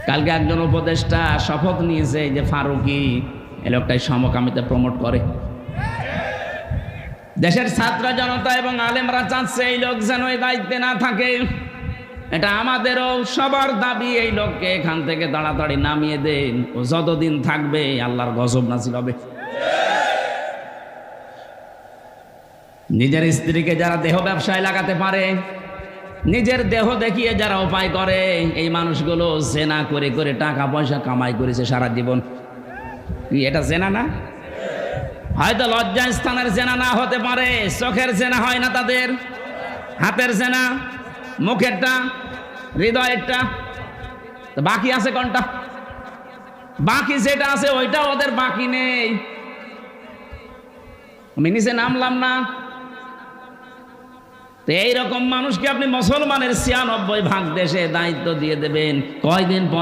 কালকে একজন উপদেষ্টা শপথ নিয়েছে যে ফারুকি এই লোকটাই সমকামিতা প্রমোট করে। দেশের ছাত্র জনতা এবং আলেমরা চাচ্ছে এই লোক যেন এই দায়িত্বে না থাকে। এটা আমাদেরও সবার দাবি, এই লোককে এখান থেকে তাড়াতাড়ি নামিয়ে দেন। ও যতদিন থাকবে আল্লাহর গজব নাজিল হবে। নিজের স্ত্রীকে যারা দেহ ব্যবসায় লাগাতে পারে, নিজের দেহ দেখিয়ে যারা উপায় করে, এই মানুষগুলো জেনা করে করে টাকা পয়সা কামাই করেছে সারা জীবন। কি এটা জেনা না? হয়তো লজ্জা স্থানের জেনা না হতে পারে, চোখের জেনা হয় না তাদের, হাতের জেনা, মুখেরটা, হৃদয়েরটা, তো বাকি আছে কোনটা? বাকি যেটা আছে ওইটা ওদের বাকি নেই। আমি নিচে নামলাম না। তো এইরকম মানুষকে আপনি মুসলমানের ৯৬ ভাগ দেশে দায়িত্ব দিয়ে দেবেন, কয়দিন পরে